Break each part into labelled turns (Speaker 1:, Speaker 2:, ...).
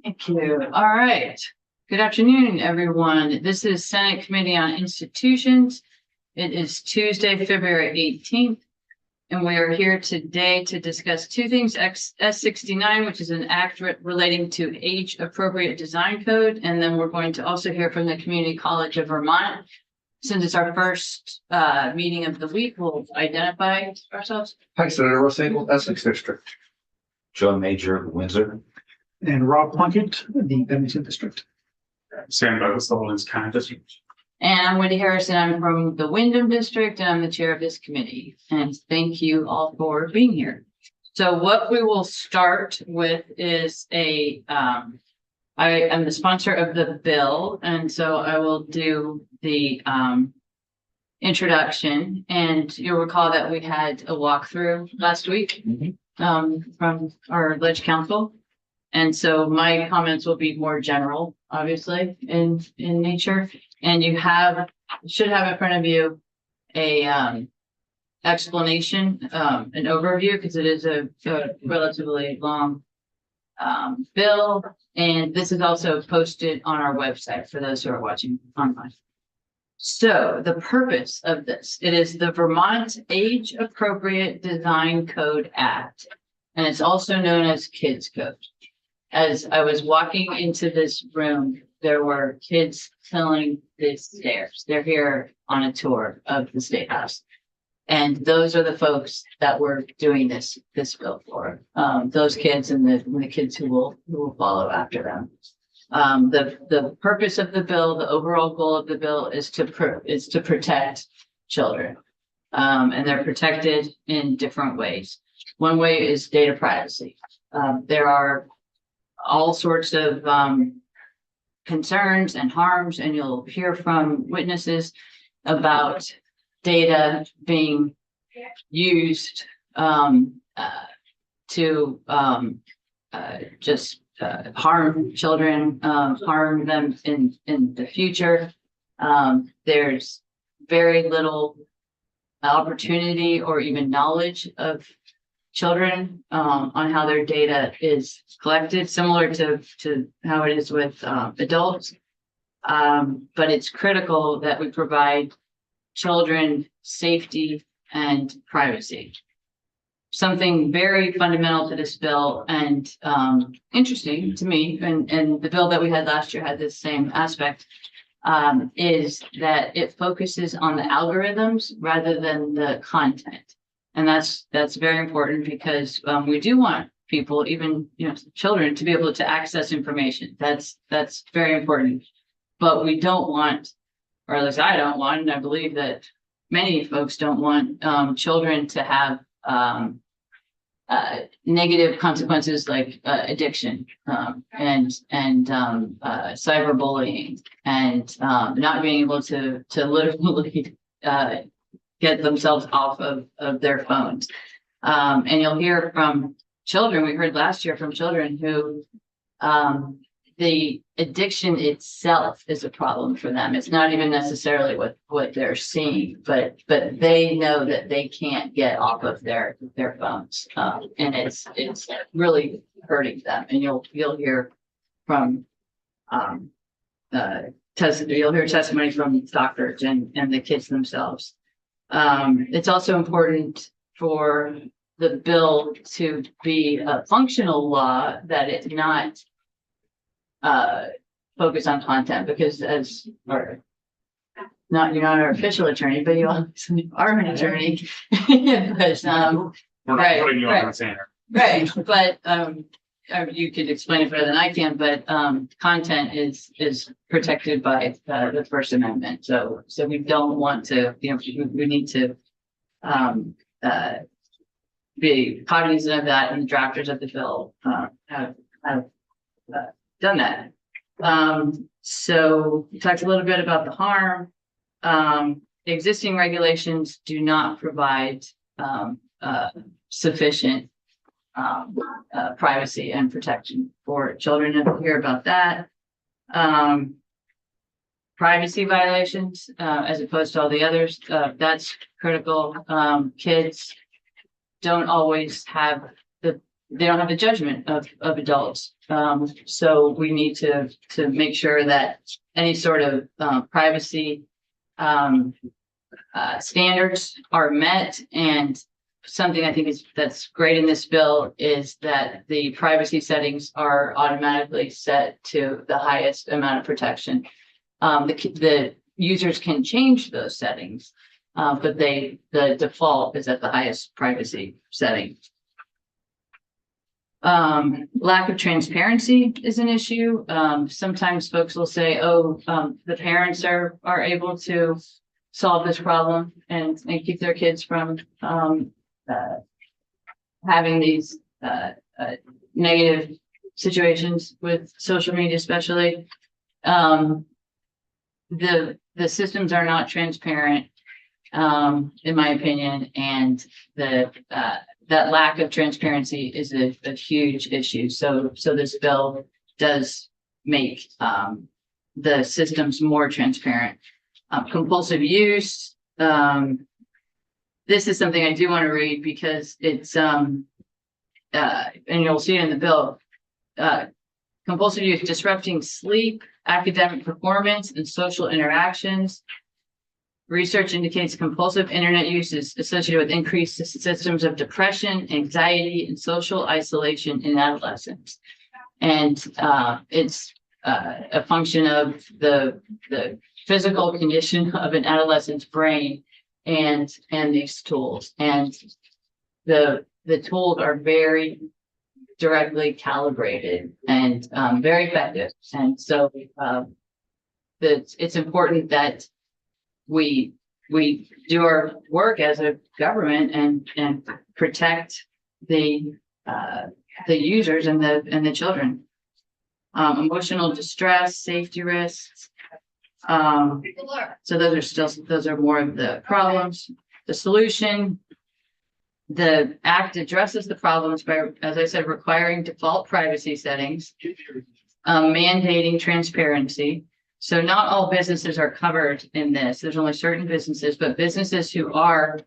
Speaker 1: Thank you. All right. Good afternoon, everyone. This is Senate Committee on Institutions. It is Tuesday, February 18th, and we are here today to discuss two things, S69, which is an act relating to age-appropriate design code, and then we're going to also hear from the Community College of Vermont. Since it's our first meeting of the week, we'll identify ourselves.
Speaker 2: Hi, Senator Russ Engel, Essex District.
Speaker 3: John Major, Windsor.
Speaker 4: And Rob Plunkett, the Bennington District.
Speaker 5: Sam Douglas, the Woodlands County District.
Speaker 1: And I'm Wendy Harrison. I'm from the Wyndham District, and I'm the chair of this committee. And thank you all for being here. So what we will start with is I am the sponsor of the bill, and so I will do the introduction. And you'll recall that we had a walkthrough last week from our ledge council. And so my comments will be more general, obviously, in nature. And you should have in front of you a explanation, an overview, because it is a relatively long bill. And this is also posted on our website for those who are watching online. So the purpose of this, it is the Vermont Age Appropriate Design Code Act, and it's also known as Kids Code. As I was walking into this room, there were kids filling the stairs. They're here on a tour of the State House. And those are the folks that we're doing this bill for. Those kids and the kids who will follow after them. The purpose of the bill, the overall goal of the bill is to protect children. And they're protected in different ways. One way is data privacy. There are all sorts of concerns and harms, and you'll hear from witnesses about data being used to just harm children, harm them in the future. There's very little opportunity or even knowledge of children on how their data is collected, similar to how it is with adults. But it's critical that we provide children safety and privacy. Something very fundamental to this bill and interesting to me, and the bill that we had last year had this same aspect, is that it focuses on the algorithms rather than the content. And that's very important because we do want people, even children, to be able to access information. That's very important. But we don't want, or at least I don't want, and I believe that many folks don't want children to have negative consequences like addiction and cyberbullying and not being able to literally get themselves off of their phones. And you'll hear from children, we heard last year from children who the addiction itself is a problem for them. It's not even necessarily what they're seeing, but they know that they can't get off of their phones. And it's really hurting them. And you'll hear from you'll hear testimony from doctors and the kids themselves. It's also important for the bill to be a functional law, that it's not focus on content, because you're not our official attorney, but you obviously are an attorney. But,
Speaker 5: We're not putting you on the center.
Speaker 1: right. But you could explain it better than I can, but content is protected by the First Amendment. So we don't want to, we need to be cognizant of that, and the drafters of the bill have done that. So we talked a little bit about the harm. The existing regulations do not provide sufficient privacy and protection for children, and we'll hear about that. Privacy violations, as opposed to all the others, that's critical. Kids don't always have they don't have the judgment of adults. So we need to make sure that any sort of privacy standards are met. And something I think that's great in this bill is that the privacy settings are automatically set to the highest amount of protection. The users can change those settings, but the default is at the highest privacy setting. Lack of transparency is an issue. Sometimes folks will say, oh, the parents are able to solve this problem and keep their kids from having these negative situations with social media, especially. The systems are not transparent, in my opinion, and that lack of transparency is a huge issue. So this bill does make the systems more transparent. Compulsive use. This is something I do want to read because it's and you'll see it in the bill. Compulsive use disrupting sleep, academic performance, and social interactions. Research indicates compulsive internet use is associated with increased systems of depression, anxiety, and social isolation in adolescents. And it's a function of the physical condition of an adolescent's brain and these tools. And the tools are very directly calibrated and very effective. And so it's important that we do our work as a government and protect the users and the children. Emotional distress, safety risks. So those are more of the problems. The solution, the act addresses the problems by, as I said, requiring default privacy settings, mandating transparency. So not all businesses are covered in this. There's only certain businesses, but businesses who are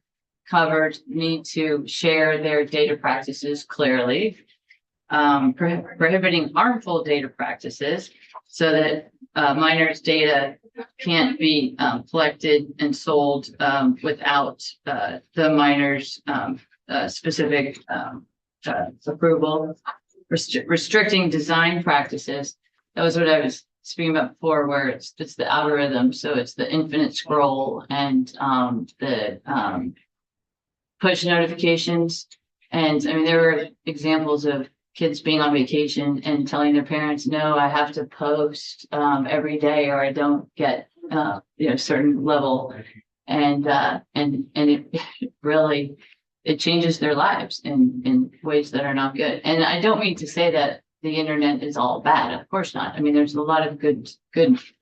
Speaker 1: covered need to share their data practices clearly. Prohibiting harmful data practices so that minors' data can't be collected and sold without the minors' specific approval. Restricting design practices. That was what I was speaking about before, where it's the algorithm. So it's the infinite scroll and the push notifications. And I mean, there were examples of kids being on vacation and telling their parents, no, I have to post every day or I don't get certain level. And it really, it changes their lives in ways that are not good. And I don't mean to say that the internet is all bad. Of course not. I mean, there's a lot of good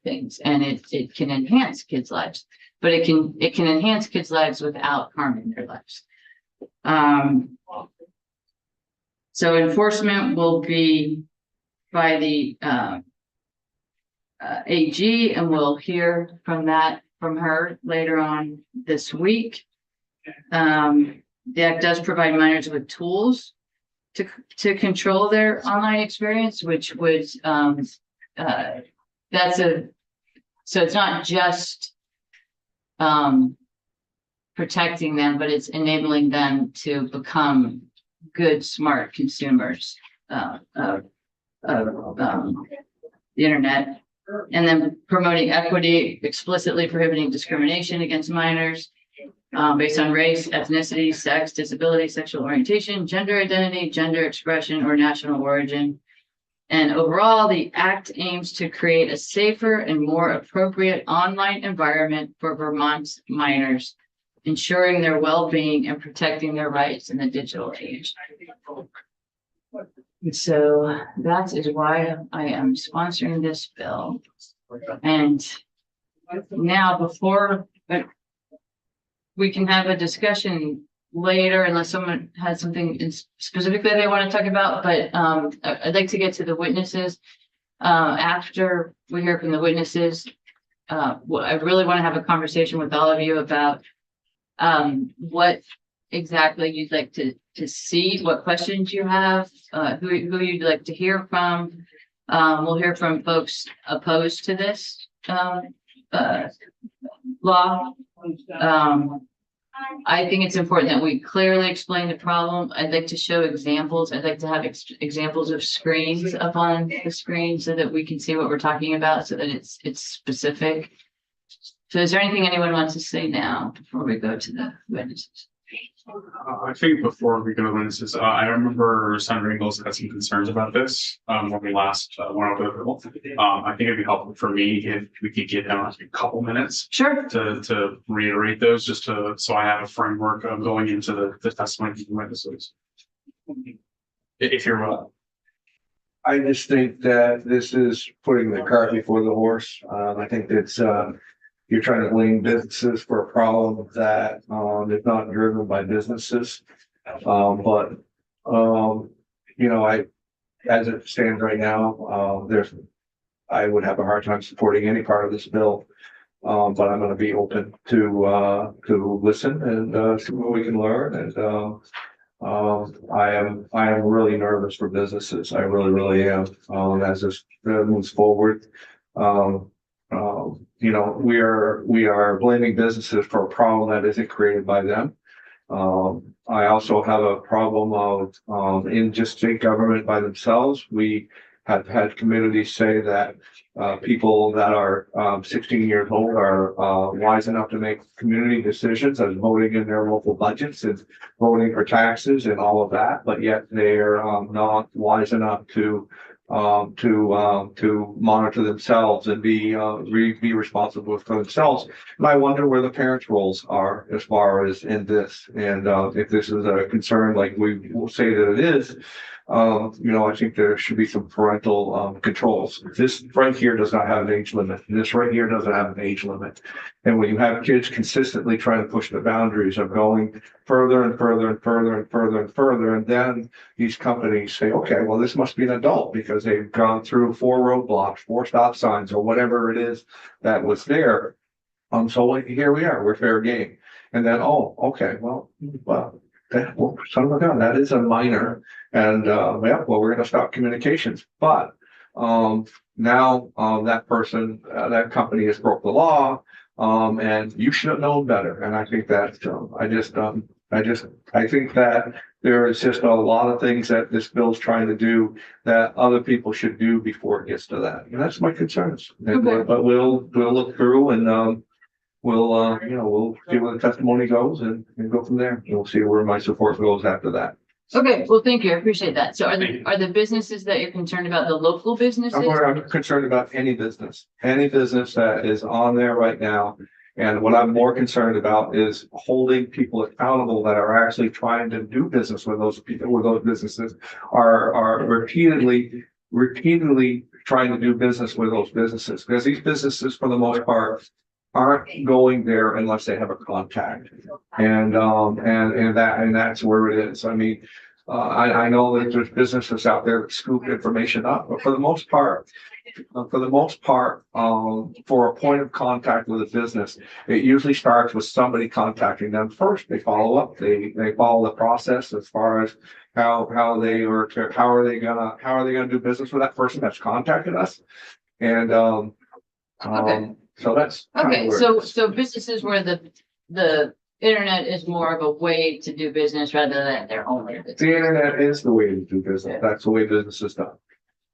Speaker 1: things, and it can enhance kids' lives, but it can enhance kids' lives without harming their lives. So enforcement will be by the AG, and we'll hear from her later on this week. The Act does provide minors with tools to control their online experience, which would so it's not just protecting them, but it's enabling them to become good, smart consumers of the internet. And then promoting equity, explicitly prohibiting discrimination against minors based on race, ethnicity, sex, disability, sexual orientation, gender identity, gender expression, or national origin. And overall, the Act aims to create a safer and more appropriate online environment for Vermont's minors, ensuring their well-being and protecting their rights in the digital age. So that is why I am sponsoring this bill. And now, before we can have a discussion later, unless someone has something specific that they want to talk about, but I'd like to get to the witnesses. After we hear from the witnesses, I really want to have a conversation with all of you about what exactly you'd like to see, what questions you have, who you'd like to hear from. We'll hear from folks opposed to this, law. I think it's important that we clearly explain the problem. I'd like to show examples. I'd like to have examples of screens up on the screen so that we can see what we're talking about, so that it's specific. So is there anything anyone wants to say now before we go to the witnesses?
Speaker 5: I think before we go to witnesses, I remember Senator Ingles had some concerns about this when we last went over the bill. I think it'd be helpful for me if we could give him a couple minutes
Speaker 1: Sure.
Speaker 5: to reiterate those, just so I have a framework of going into the testimony of the witnesses. If you're well.
Speaker 2: I just think that this is putting the cart before the horse. I think it's, you're trying to blame businesses for a problem that, is not driven by businesses. But as it stands right now, I would have a hard time supporting any part of this bill. But I'm gonna be open to listen and, see what we can learn. And, I am really nervous for businesses. I really am, as this moves forward. We are blaming businesses for a problem that isn't created by them. I also have a problem of, in just state government by themselves. We have had communities say that, people that are, 16 years old are, wise enough to make community decisions and voting in their local budgets and voting for taxes and all of that, but yet they're, not wise enough to monitor themselves and be responsible for themselves. And I wonder where the parents' roles are as far as in this. And if this is a concern, like we will say that it is, I think there should be some parental controls. This right here does not have an age limit. This right here doesn't have an age limit. And when you have kids consistently trying to push the boundaries of going further and further and further and further and further, and then these companies say, okay, well, this must be an adult because they've gone through 4 roadblocks, 4 stop signs, or whatever it is that was there. So here we are, we're fair game. And then, oh, okay, well, son of a gun, that is a minor. And, we're going to stop communications. But, now, that person, that company has broke the law. And you should have known better. And I think that, I think that there is just a lot of things that this bill's trying to do that other people should do before it gets to that. And that's my concerns. And,
Speaker 1: Okay.
Speaker 2: But we'll look through and, we'll see where the testimony goes and go from there. We'll see where my support goes after that.
Speaker 1: Okay, well, thank you. I appreciate that. So are the businesses that you're concerned about the local businesses?
Speaker 2: I'm concerned about any business that is on there right now. And what I'm more concerned about is holding people accountable that are actually trying to do business with those people, where those businesses are repeatedly trying to do business with those businesses. Because these businesses, for the most part, aren't going there unless they have a contact. And that's where it is. I mean, I know that there's businesses out there that scoop information up, but for the most part, for a point of contact with a business, it usually starts with somebody contacting them first. They follow up, they follow the process as far as how are they gonna do business with that person that's contacted us. And
Speaker 1: Okay.
Speaker 2: so that's
Speaker 1: Okay,
Speaker 2: where
Speaker 1: so businesses where the internet is more of a way to do business rather than their only business.
Speaker 2: the internet is the way to do business. That's the way business is done.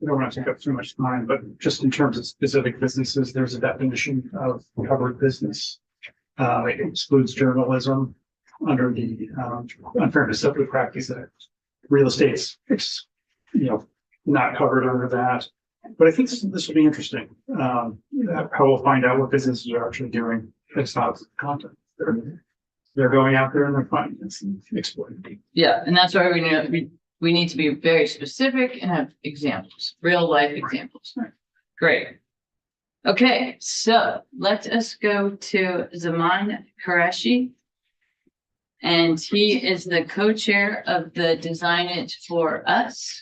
Speaker 4: I don't want to take up too much time, but just in terms of specific businesses, there's a definition of covered business. It excludes journalism under the Unfair and Deceptive Practice Act. Real estate's, not covered under that. But I think this will be interesting. How we'll find out what businesses are actually doing. It's not content. They're going out there and they're finding it's exploiting.
Speaker 1: Yeah, and that's why we need to be very specific and have examples, real life examples.
Speaker 4: Right.
Speaker 1: Great. Okay, so let us go to Zaman Qureshi. And he is the co-chair of the Design It For Us.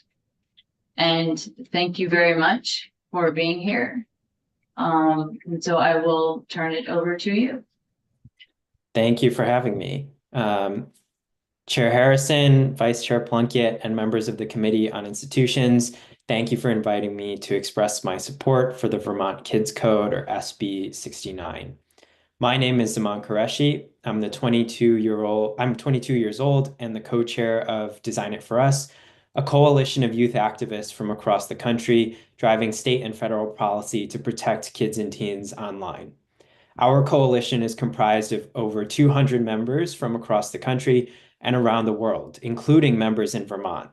Speaker 1: And thank you very much for being here. And so I will turn it over to you.
Speaker 6: Thank you for having me. Chair Harrison, Vice Chair Plunkett, and members of the Committee on Institutions, thank you for inviting me to express my support for the Vermont Kids Code, or SB 69. My name is Zaman Qureshi. I'm 22 years old and the co-chair of Design It For Us, a coalition of youth activists from across the country driving state and federal policy to protect kids and teens online. Our coalition is comprised of over 200 members from across the country and around the world, including members in Vermont.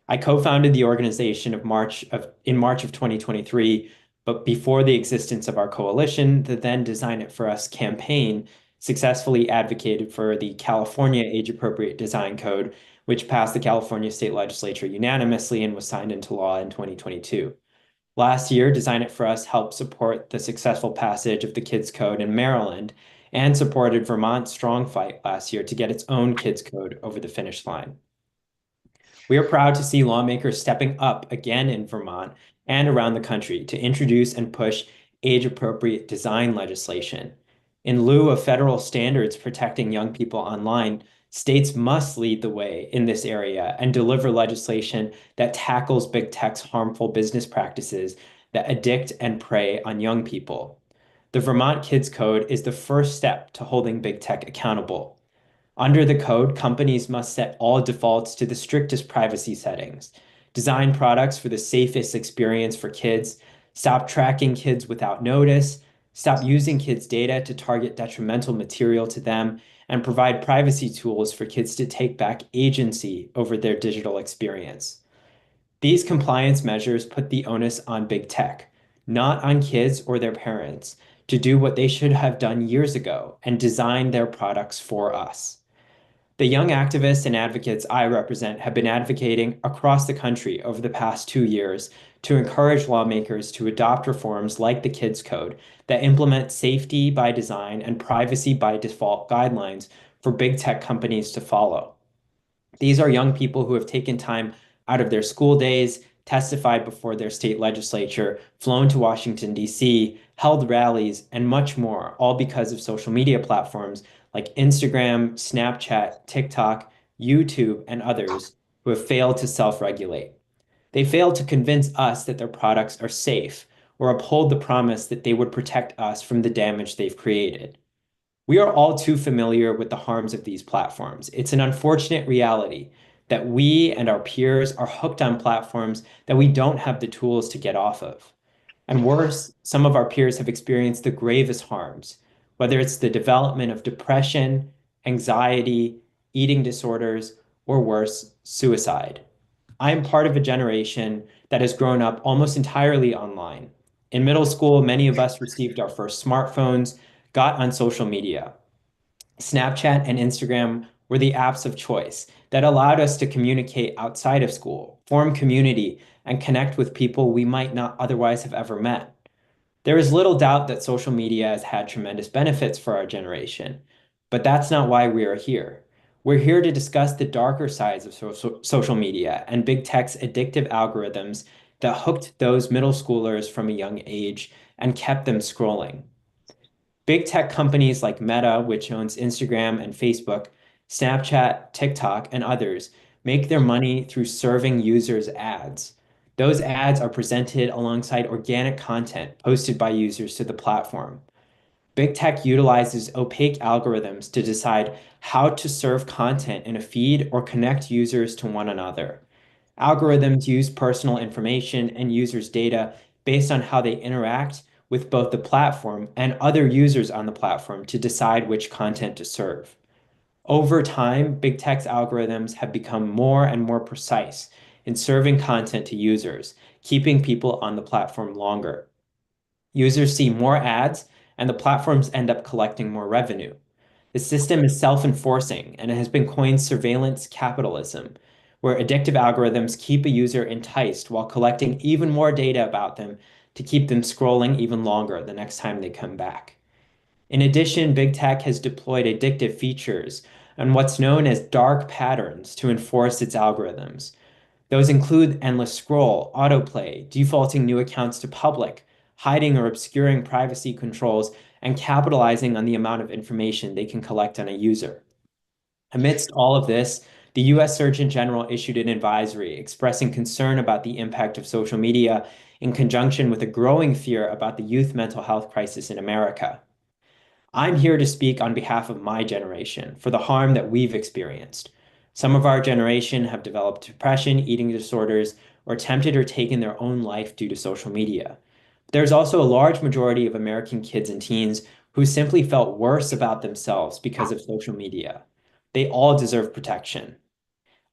Speaker 6: I co-founded the organization in March of 2023, but before the existence of our coalition, the then Design It For Us campaign successfully advocated for the California Age-Appropriate Design Code, which passed the California State Legislature unanimously and was signed into law in 2022. Last year, Design It For Us helped support the successful passage of the Kids Code in Maryland and supported Vermont's strong fight last year to get its own Kids Code over the finish line. We are proud to see lawmakers stepping up again in Vermont and around the country to introduce and push age-appropriate design legislation. In lieu of federal standards protecting young people online, states must lead the way in this area and deliver legislation that tackles big tech's harmful business practices that addict and prey on young people. The Vermont Kids Code is the first step to holding big tech accountable. Under the code, companies must set all defaults to the strictest privacy settings, design products for the safest experience for kids, stop tracking kids without notice, stop using kids' data to target detrimental material to them, and provide privacy tools for kids to take back agency over their digital experience. These compliance measures put the onus on big tech, not on kids or their parents, to do what they should have done years ago and design their products for us. The young activists and advocates I represent have been advocating across the country over the past 2 years to encourage lawmakers to adopt reforms like the Kids Code that implement safety by design and privacy by default guidelines for big tech companies to follow. These are young people who have taken time out of their school days, testified before their state legislature, flown to Washington, D.C., held rallies, and much more, all because of social media platforms like Instagram, Snapchat, TikTok, YouTube, and others who have failed to self-regulate. They failed to convince us that their products are safe or uphold the promise that they would protect us from the damage they've created. We are all too familiar with the harms of these platforms. It's an unfortunate reality that we and our peers are hooked on platforms that we don't have the tools to get off of. And worse, some of our peers have experienced the gravest harms, whether it's the development of depression, anxiety, eating disorders, or worse, suicide. I am part of a generation that has grown up almost entirely online. In middle school, many of us received our first smartphones, got on social media. Snapchat and Instagram were the apps of choice that allowed us to communicate outside of school, form community, and connect with people we might not otherwise have ever met. There is little doubt that social media has had tremendous benefits for our generation, but that's not why we are here. We're here to discuss the darker sides of social media and big tech's addictive algorithms that hooked those middle schoolers from a young age and kept them scrolling. Big tech companies like Meta, which owns Instagram and Facebook, Snapchat, TikTok, and others, make their money through serving users ads. Those ads are presented alongside organic content posted by users to the platform. Big tech utilizes opaque algorithms to decide how to serve content in a feed or connect users to one another. Algorithms use personal information and users' data based on how they interact with both the platform and other users on the platform to decide which content to serve. Over time, big tech's algorithms have become more and more precise in serving content to users, keeping people on the platform longer. Users see more ads, and the platforms end up collecting more revenue. The system is self-enforcing, and it has been coined surveillance capitalism, where addictive algorithms keep a user enticed while collecting even more data about them to keep them scrolling even longer the next time they come back. In addition, big tech has deployed addictive features and what's known as dark patterns to enforce its algorithms. Those include endless scroll, autoplay, defaulting new accounts to public, hiding or obscuring privacy controls, and capitalizing on the amount of information they can collect on a user. Amidst all of this, the US Surgeon General issued an advisory expressing concern about the impact of social media in conjunction with a growing fear about the youth mental health crisis in America. I'm here to speak on behalf of my generation for the harm that we've experienced. Some of our generation have developed depression, eating disorders, or attempted or taken their own life due to social media. There's also a large majority of American kids and teens who simply felt worse about themselves because of social media. They all deserve protection.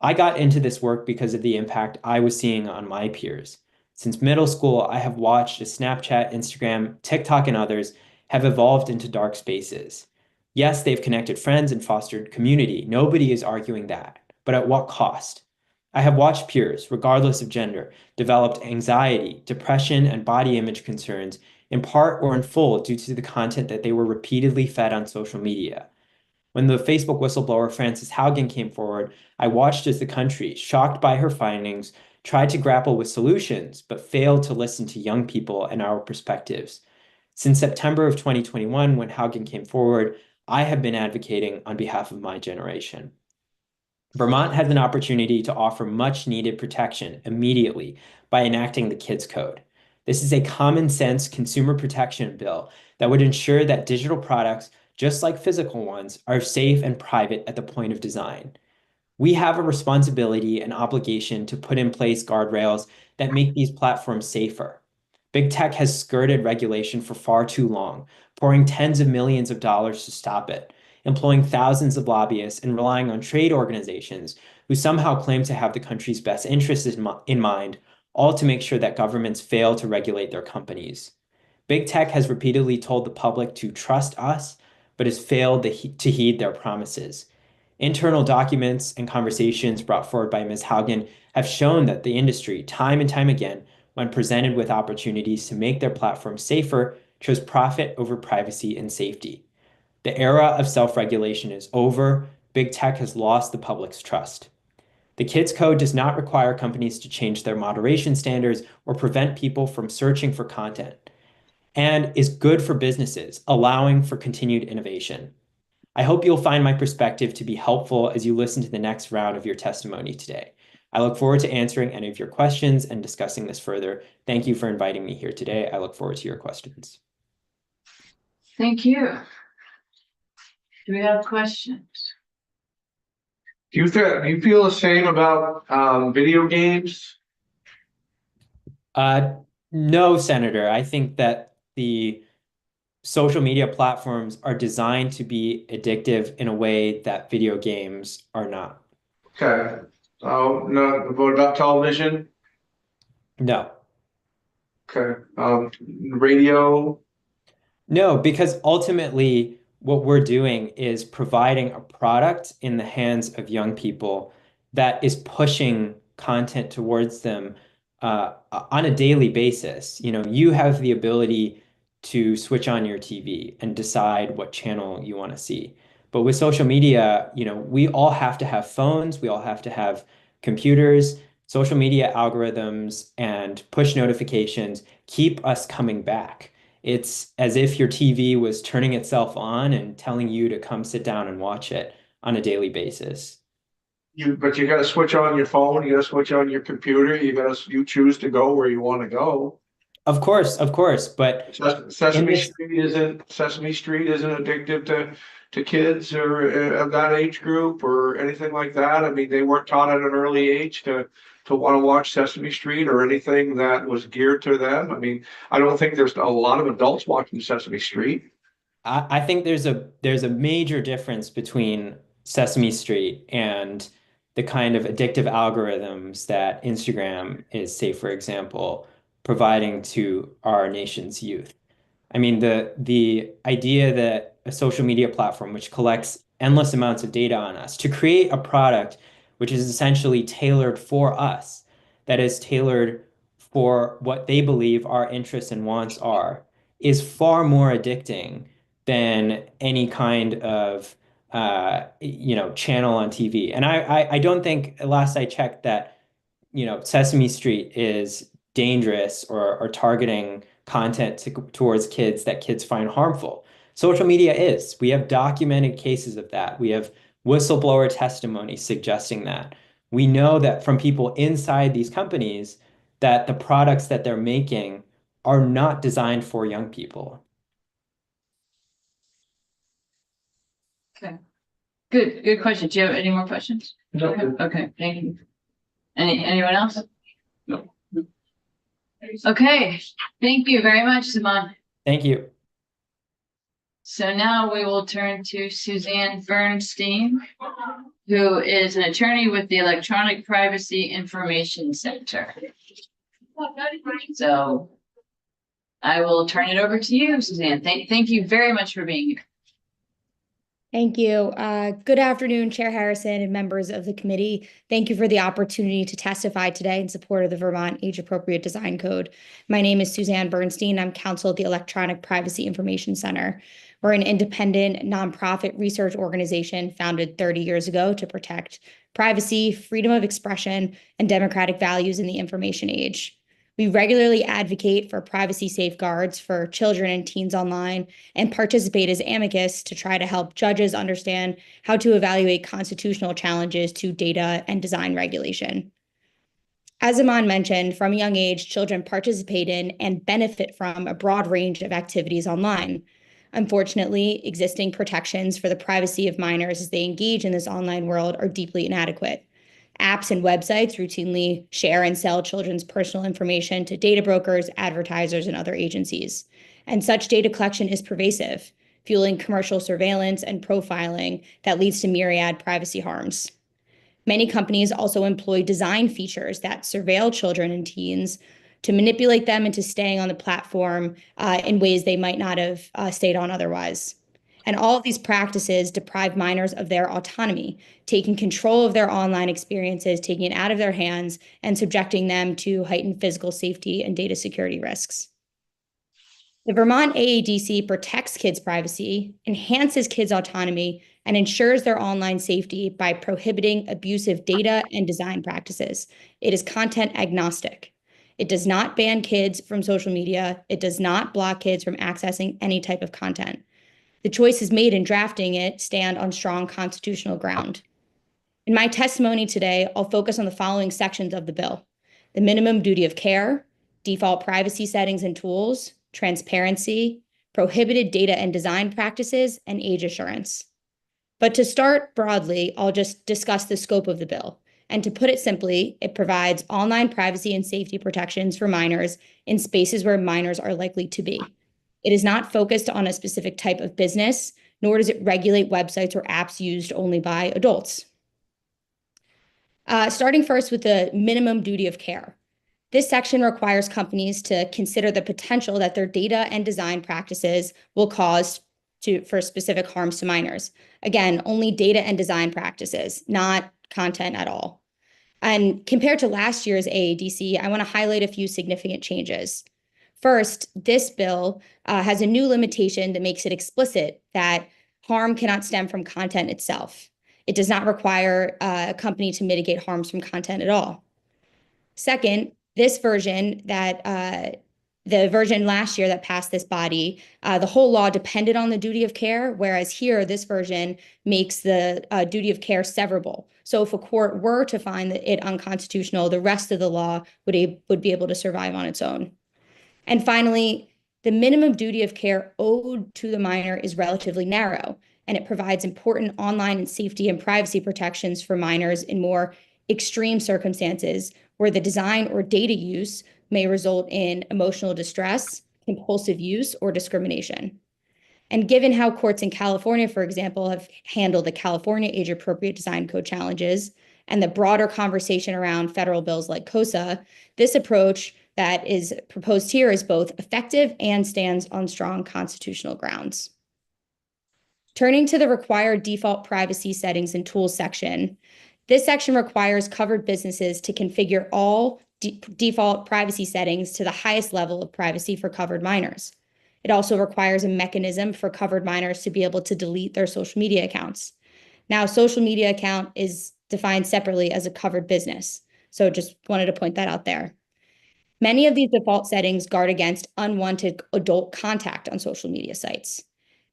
Speaker 6: I got into this work because of the impact I was seeing on my peers. Since middle school, I have watched as Snapchat, Instagram, TikTok, and others have evolved into dark spaces. Yes, they've connected friends and fostered community. Nobody is arguing that. But at what cost? I have watched peers, regardless of gender, developed anxiety, depression, and body image concerns, in part or in full due to the content that they were repeatedly fed on social media. When the Facebook whistleblower Frances Haugen came forward, I watched as the country, shocked by her findings, tried to grapple with solutions, but failed to listen to young people and our perspectives. Since September of 2021, when Haugen came forward, I have been advocating on behalf of my generation. Vermont has an opportunity to offer much needed protection immediately by enacting the Kids Code. This is a common sense consumer protection bill that would ensure that digital products, just like physical ones, are safe and private at the point of design. We have a responsibility and obligation to put in place guardrails that make these platforms safer. Big tech has skirted regulation for far too long, pouring tens of millions of dollars to stop it, employing thousands of lobbyists and relying on trade organizations who somehow claim to have the country's best interests in mind, all to make sure that governments fail to regulate their companies. Big tech has repeatedly told the public to trust us, but has failed to heed their promises. Internal documents and conversations brought forward by Ms. Haugen have shown that the industry, time and time again, when presented with opportunities to make their platforms safer, chose profit over privacy and safety. The era of self-regulation is over. Big tech has lost the public's trust. The Kids Code does not require companies to change their moderation standards or prevent people from searching for content, and is good for businesses, allowing for continued innovation. I hope you'll find my perspective to be helpful as you listen to the next round of your testimony today. I look forward to answering any of your questions and discussing this further. Thank you for inviting me here today. I look forward to your questions.
Speaker 1: Thank you. Do we have questions?
Speaker 2: Do you feel the same about video games?
Speaker 6: No, Senator. I think that the social media platforms are designed to be addictive in a way that video games are not.
Speaker 2: Okay. No, what about television?
Speaker 6: No.
Speaker 2: Okay. Radio?
Speaker 6: No, because ultimately what we're doing is providing a product in the hands of young people that is pushing content towards them on a daily basis. You know, you have the ability to switch on your TV and decide what channel you want to see. But with social media, you know, we all have to have phones, we all have to have computers. Social media algorithms and push notifications keep us coming back. It's as if your TV was turning itself on and telling you to come sit down and watch it on a daily basis.
Speaker 2: But you gotta switch on your phone, you gotta switch on your computer, you choose to go where you want to go.
Speaker 6: Of course, but
Speaker 2: Sesame Street isn't addictive to kids or of that age group or anything like that. I mean, they weren't taught at an early age to want to watch Sesame Street or anything that was geared to them. I mean, I don't think there's a lot of adults watching Sesame Street.
Speaker 6: I think there's a major difference between Sesame Street and the kind of addictive algorithms that Instagram is, say, for example, providing to our nation's youth. I mean, the idea that a social media platform which collects endless amounts of data on us to create a product which is essentially tailored for us, that is tailored for what they believe our interests and wants are, is far more addicting than any kind of channel on TV. And I don't think, last I checked, that Sesame Street is dangerous or targeting content towards kids that kids find harmful. Social media is. We have documented cases of that. We have whistleblower testimony suggesting that. We know that from people inside these companies that the products that they're making are not designed for young people.
Speaker 1: Good question. Do you have any more questions?
Speaker 2: No.
Speaker 1: Okay, thank you. Anyone else?
Speaker 5: No.
Speaker 1: Okay, thank you very much, Simon.
Speaker 6: Thank you.
Speaker 1: So now we will turn to Suzanne Bernstein, who is an attorney with the Electronic Privacy Information Center. So I will turn it over to you, Suzanne. Thank you very much for being here.
Speaker 7: Thank you. Good afternoon, Chair Harrison and members of the committee. Thank you for the opportunity to testify today in support of the Vermont Age Appropriate Design Code. My name is Suzanne Bernstein. I'm counsel at the Electronic Privacy Information Center. We're an independent nonprofit research organization founded 30 years ago to protect privacy, freedom of expression, and democratic values in the information age. We regularly advocate for privacy safeguards for children and teens online and participate as amicus to try to help judges understand how to evaluate constitutional challenges to data and design regulation. As Iman mentioned, from a young age, children participate in and benefit from a broad range of activities online. Unfortunately, existing protections for the privacy of minors as they engage in this online world are deeply inadequate. Apps and websites routinely share and sell children's personal information to data brokers, advertisers, and other agencies. And such data collection is pervasive, fueling commercial surveillance and profiling that leads to myriad privacy harms. Many companies also employ design features that surveil children and teens to manipulate them into staying on the platform in ways they might not have stayed on otherwise. And all of these practices deprive minors of their autonomy, taking control of their online experiences, taking it out of their hands, and subjecting them to heightened physical safety and data security risks. The Vermont AADC protects kids' privacy, enhances kids' autonomy, and ensures their online safety by prohibiting abusive data and design practices. It is content agnostic. It does not ban kids from social media. It does not block kids from accessing any type of content. The choices made in drafting it stand on strong constitutional ground. In my testimony today, I'll focus on the following sections of the bill: the minimum duty of care, default privacy settings and tools, transparency, prohibited data and design practices, and age assurance. But to start broadly, I'll just discuss the scope of the bill. And to put it simply, it provides online privacy and safety protections for minors in spaces where minors are likely to be. It is not focused on a specific type of business, nor does it regulate websites or apps used only by adults. Starting first with the minimum duty of care. This section requires companies to consider the potential that their data and design practices will cause for specific harms to minors. Again, only data and design practices, not content at all. And compared to last year's AADC, I want to highlight a few significant changes. First, this bill has a new limitation that makes it explicit that harm cannot stem from content itself. It does not require a company to mitigate harms from content at all. Second, this version the version last year that passed this body, the whole law depended on the duty of care, whereas here, this version makes the duty of care severable. So if a court were to find it unconstitutional, the rest of the law would be able to survive on its own. And finally, the minimum duty of care owed to the minor is relatively narrow, and it provides important online and safety and privacy protections for minors in more extreme circumstances where the design or data use may result in emotional distress, compulsive use, or discrimination. And given how courts in California, for example, have handled the California Age Appropriate Design Code challenges and the broader conversation around federal bills like KOSA, this approach that is proposed here is both effective and stands on strong constitutional grounds. Turning to the required default privacy settings and tools section, this section requires covered businesses to configure all default privacy settings to the highest level of privacy for covered minors. It also requires a mechanism for covered minors to be able to delete their social media accounts. Now, social media account is defined separately as a covered business. So just wanted to point that out there. Many of these default settings guard against unwanted adult contact on social media sites.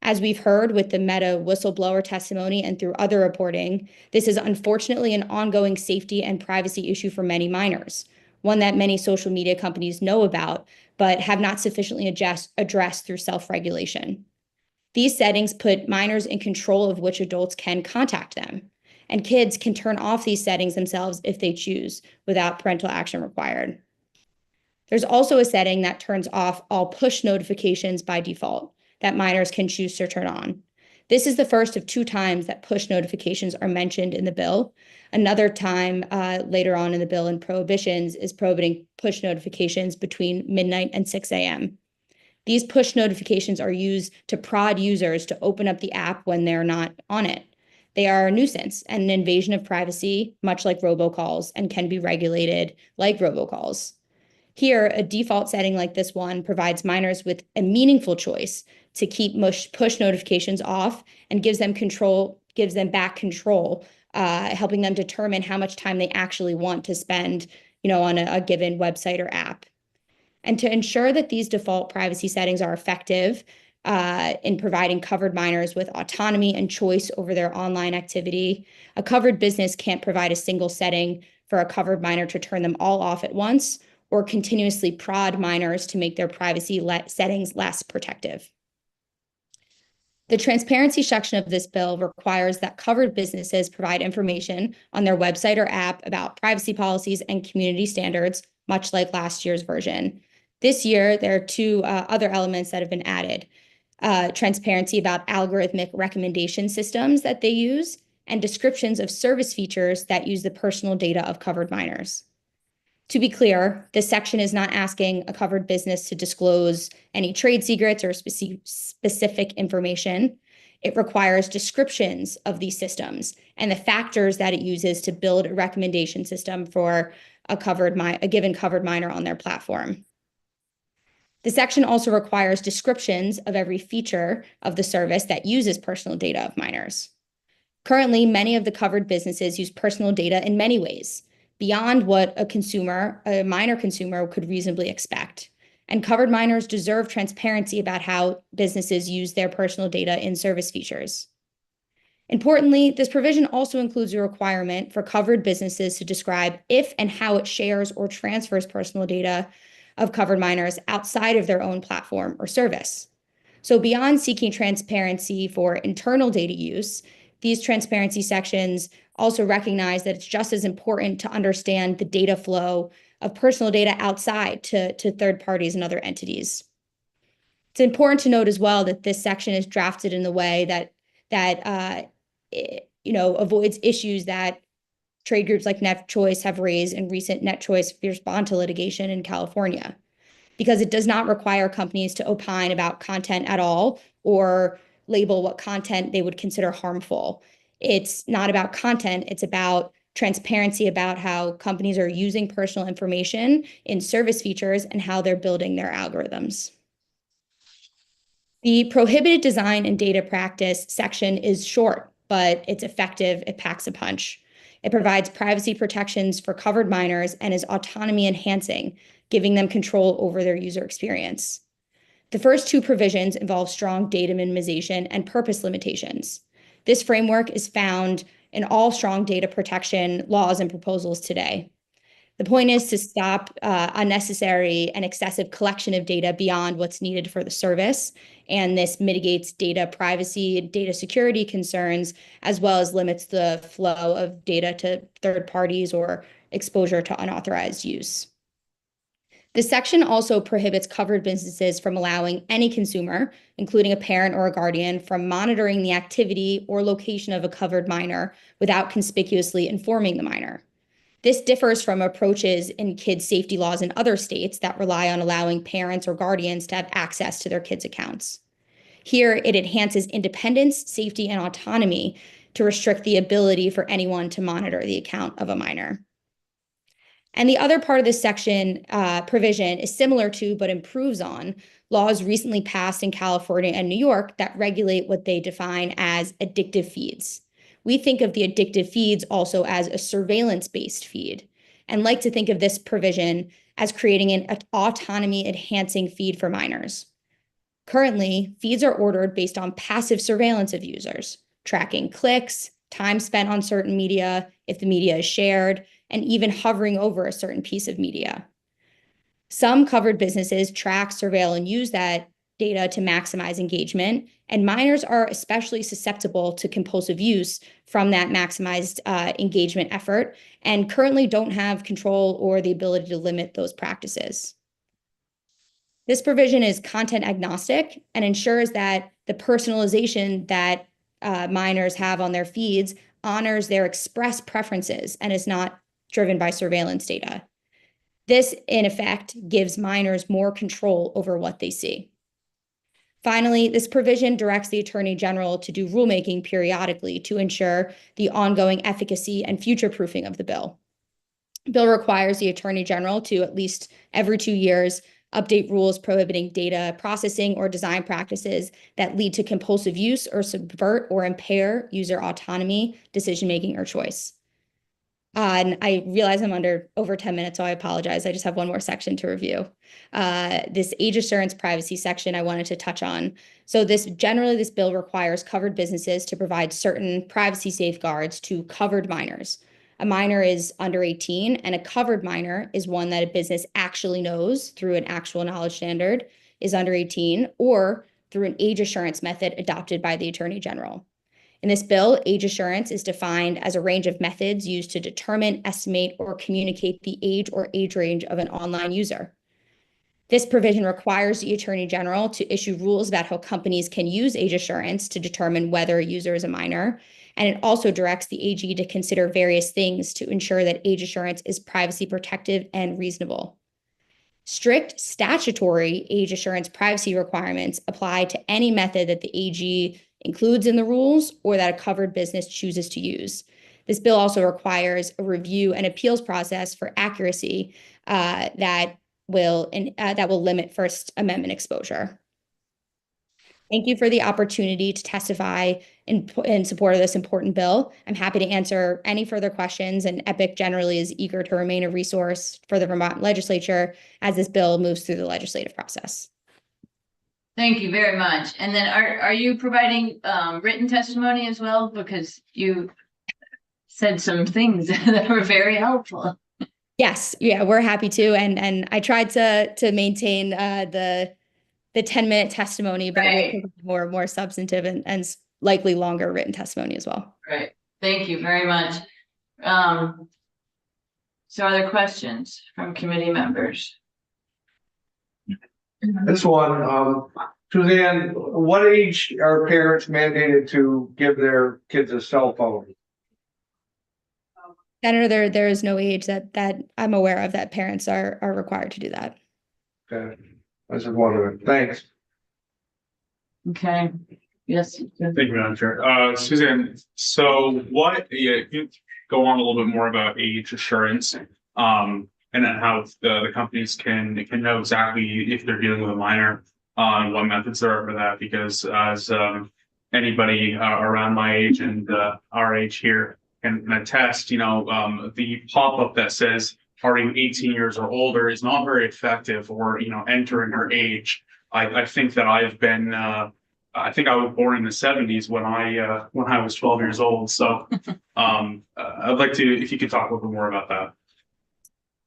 Speaker 7: As we've heard with the Meta whistleblower testimony and through other reporting, this is unfortunately an ongoing safety and privacy issue for many minors, one that many social media companies know about, but have not sufficiently addressed through self-regulation. These settings put minors in control of which adults can contact them, and kids can turn off these settings themselves if they choose, without parental action required. There's also a setting that turns off all push notifications by default that minors can choose to turn on. This is the first of 2 times that push notifications are mentioned in the bill. Another time later on in the bill in prohibitions is prohibiting push notifications between midnight and 6 a.m. These push notifications are used to prod users to open up the app when they're not on it. They are a nuisance and an invasion of privacy, much like robocalls, and can be regulated like robocalls. Here, a default setting like this one provides minors with a meaningful choice to keep push notifications off and gives them back control, helping them determine how much time they actually want to spend, on a given website or app. And to ensure that these default privacy settings are effective in providing covered minors with autonomy and choice over their online activity, a covered business can't provide a single setting for a covered minor to turn them all off at once, or continuously prod minors to make their privacy settings less protective. The transparency section of this bill requires that covered businesses provide information on their website or app about privacy policies and community standards, much like last year's version. This year, there are 2 other elements that have been added. Transparency about algorithmic recommendation systems that they use, and descriptions of service features that use the personal data of covered minors. To be clear, this section is not asking a covered business to disclose any trade secrets or specific information. It requires descriptions of these systems and the factors that it uses to build a recommendation system for a given covered minor on their platform. The section also requires descriptions of every feature of the service that uses personal data of minors. Currently, many of the covered businesses use personal data in many ways, beyond what a minor consumer could reasonably expect. And covered minors deserve transparency about how businesses use their personal data in service features. Importantly, this provision also includes a requirement for covered businesses to describe if and how it shares or transfers personal data of covered minors outside of their own platform or service. So beyond seeking transparency for internal data use, these transparency sections also recognize that it's just as important to understand the data flow of personal data outside to third parties and other entities. It's important to note as well that this section is drafted in the way that avoids issues that trade groups like NetChoice have raised in recent NetChoice fierce bond litigation in California, because it does not require companies to opine about content at all or label what content they would consider harmful. It's not about content, it's about transparency about how companies are using personal information in service features and how they're building their algorithms. The prohibited design and data practice section is short, but it's effective. It packs a punch. It provides privacy protections for covered minors and is autonomy enhancing, giving them control over their user experience. The first 2 provisions involve strong data minimization and purpose limitations. This framework is found in all strong data protection laws and proposals today. The point is to stop unnecessary and excessive collection of data beyond what's needed for the service, and this mitigates data privacy and data security concerns, as well as limits the flow of data to third parties or exposure to unauthorized use. This section also prohibits covered businesses from allowing any consumer, including a parent or a guardian, from monitoring the activity or location of a covered minor without conspicuously informing the minor. This differs from approaches in kids' safety laws in other states that rely on allowing parents or guardians to have access to their kids' accounts. Here, it enhances independence, safety, and autonomy to restrict the ability for anyone to monitor the account of a minor. And the other part of this section provision is similar to, but improves on, laws recently passed in California and New York that regulate what they define as addictive feeds. We think of the addictive feeds also as a surveillance-based feed, and like to think of this provision as creating an autonomy-enhancing feed for minors. Currently, feeds are ordered based on passive surveillance of users, tracking clicks, time spent on certain media, if the media is shared, and even hovering over a certain piece of media. Some covered businesses track, surveil, and use that data to maximize engagement, and minors are especially susceptible to compulsive use from that maximized engagement effort, and currently don't have control or the ability to limit those practices. This provision is content agnostic and ensures that the personalization that minors have on their feeds honors their express preferences and is not driven by surveillance data. This, in effect, gives minors more control over what they see. Finally, this provision directs the Attorney General to do rulemaking periodically to ensure the ongoing efficacy and future-proofing of the bill. The bill requires the Attorney General to, at least every 2 years, update rules prohibiting data processing or design practices that lead to compulsive use or subvert or impair user autonomy, decision-making, or choice. And I realize I'm over 10 minutes, so I apologize. I just have one more section to review. This age assurance privacy section I wanted to touch on. So this bill requires covered businesses to provide certain privacy safeguards to covered minors. A minor is under 18, and a covered minor is one that a business actually knows through an actual knowledge standard is under 18, or through an age assurance method adopted by the Attorney General. In this bill, age assurance is defined as a range of methods used to determine, estimate, or communicate the age or age range of an online user. This provision requires the Attorney General to issue rules about how companies can use age assurance to determine whether a user is a minor, and it also directs the AG to consider various things to ensure that age assurance is privacy protective and reasonable. Strict statutory age assurance privacy requirements apply to any method that the AG includes in the rules or that a covered business chooses to use. This bill also requires a review and appeals process for accuracy that will limit First Amendment exposure. Thank you for the opportunity to testify in support of this important bill. I'm happy to answer any further questions, and EPIC generally is eager to remain a resource for the Vermont legislature as this bill moves through the legislative process.
Speaker 1: Thank you very much. And then are you providing written testimony as well? Because you said some things that were very helpful.
Speaker 7: Yes, yeah, we're happy to. And I tried to maintain the 10-minute testimony, but
Speaker 1: Right.
Speaker 7: more substantive and likely longer written testimony as well.
Speaker 1: Right. Thank you very much. So are there questions from committee members?
Speaker 2: This one, Suzanne, what age are parents mandated to give their kids a cell phone?
Speaker 7: Senator, there is no age that I'm aware of that parents are required to do that.
Speaker 2: Okay, I was just wondering. Thanks.
Speaker 1: Okay. Yes.
Speaker 5: Thank you, Madam Chair. Suzanne, so you go on a little bit more about age assurance, and then how the companies can know exactly if they're dealing with a minor, what methods there are for that, because as anybody around my age and our age here can attest, the pop-up that says, are you 18 years or older is not very effective, or, entering her age. I think that I've been, I think I was born in the 70s when I was 12 years old. So I'd like to, if you could talk a little bit more about that.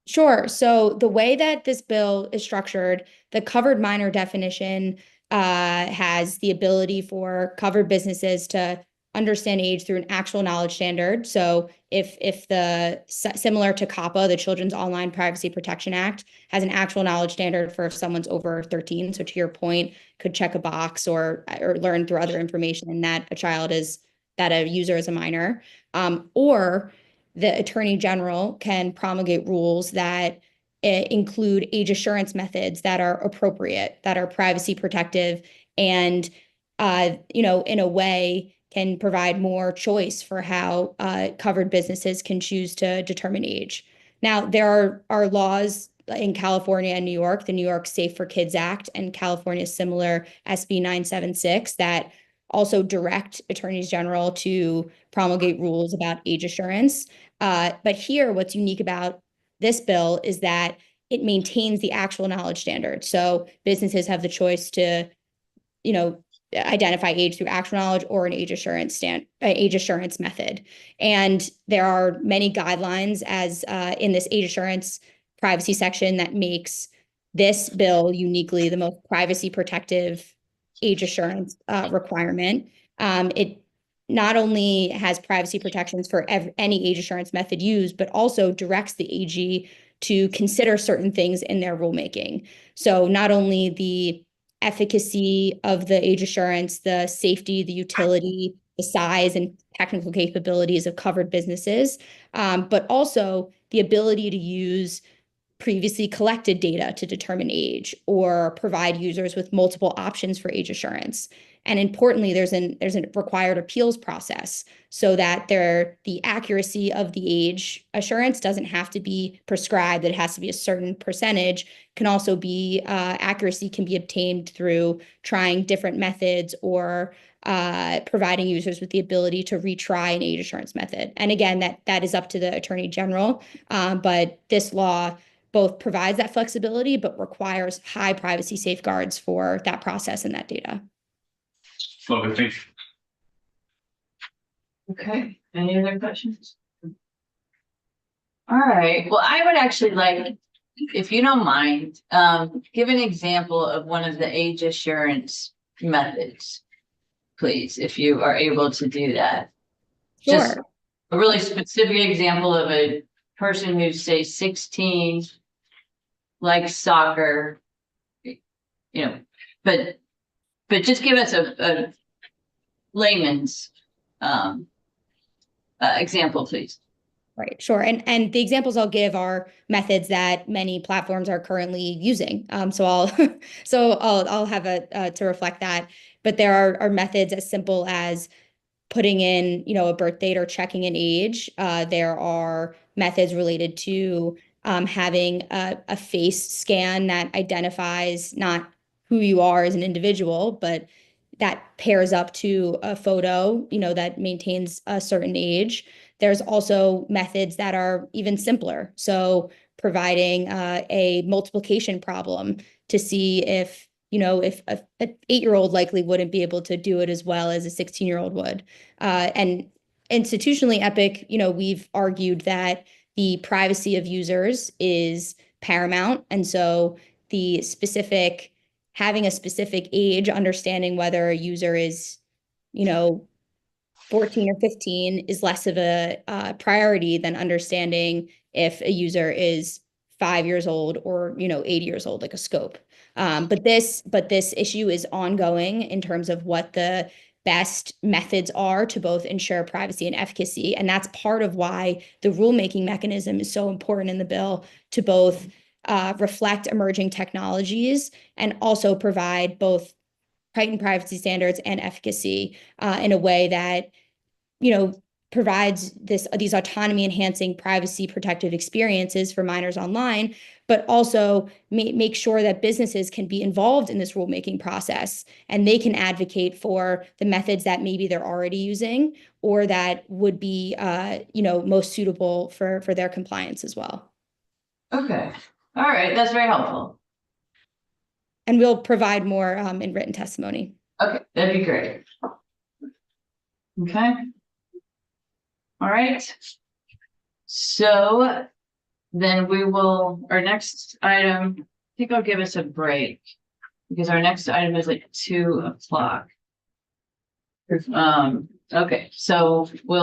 Speaker 7: Sure. So the way that this bill is structured, the covered minor definition has the ability for covered businesses to understand age through an actual knowledge standard. So if similar to COPPA, the Children's Online Privacy Protection Act, has an actual knowledge standard for if someone's over 13. So to your point, could check a box or learn through other information that a user is a minor, or the Attorney General can promulgate rules that include age assurance methods that are appropriate, that are privacy protective, and in a way can provide more choice for how covered businesses can choose to determine age. Now, there are laws in California and New York, the New York Safe for Kids Act and California's similar SB 976, that also direct attorneys general to promulgate rules about age assurance. But here, what's unique about this bill is that it maintains the actual knowledge standard. So businesses have the choice to identify age through actual knowledge or an age assurance method. And there are many guidelines as in this age assurance privacy section that makes this bill uniquely the most privacy protective age assurance requirement. It not only has privacy protections for any age assurance method used, but also directs the AG to consider certain things in their rulemaking. So not only the efficacy of the age assurance, the safety, the utility, the size and technical capabilities of covered businesses, but also the ability to use previously collected data to determine age or provide users with multiple options for age assurance. And importantly, there's a required appeals process so that the accuracy of the age assurance doesn't have to be prescribed, that it has to be a certain percentage. Can also be accuracy can be obtained through trying different methods or providing users with the ability to retry an age assurance method. And again, that is up to the Attorney General, but this law both provides that flexibility, but requires high privacy safeguards for that process and that data.
Speaker 5: Love it, thank you.
Speaker 1: Okay, any other questions? All right, well, I would actually like, if you don't mind, give an example of one of the age assurance methods, please, if you are able to do that. Just
Speaker 7: Sure.
Speaker 1: a really specific example of a person who's, say, 16, likes soccer, but just give us a layman's example, please.
Speaker 7: Right, sure. And the examples I'll give are methods that many platforms are currently using. So I'll have to reflect that. But there are methods as simple as putting in, a birth date or checking an age. There are methods related to having a face scan that identifies not who you are as an individual, but that pairs up to a photo, that maintains a certain age. There's also methods that are even simpler. So providing a multiplication problem to see if an 8-year-old likely wouldn't be able to do it as well as a 16-year-old would. And institutionally, Epic, we've argued that the privacy of users is paramount. And so having a specific age, understanding whether a user is, 14 or 15 is less of a priority than understanding if a user is 5 years old or 80 years old, like a scope. But this issue is ongoing in terms of what the best methods are to both ensure privacy and efficacy. And that's part of why the rulemaking mechanism is so important in the bill, to both reflect emerging technologies and also provide both heightened privacy standards and efficacy in a way that provides these autonomy enhancing privacy protective experiences for minors online, but also make sure that businesses can be involved in this rulemaking process and they can advocate for the methods that maybe they're already using or that would be most suitable for their compliance as well.
Speaker 1: Okay, all right, that's very helpful.
Speaker 7: And we'll provide more in written testimony.
Speaker 1: Okay, that'd be great. Okay. All right. So then our next item, I think I'll give us a break because our next item is like 2:00. Okay, so we'll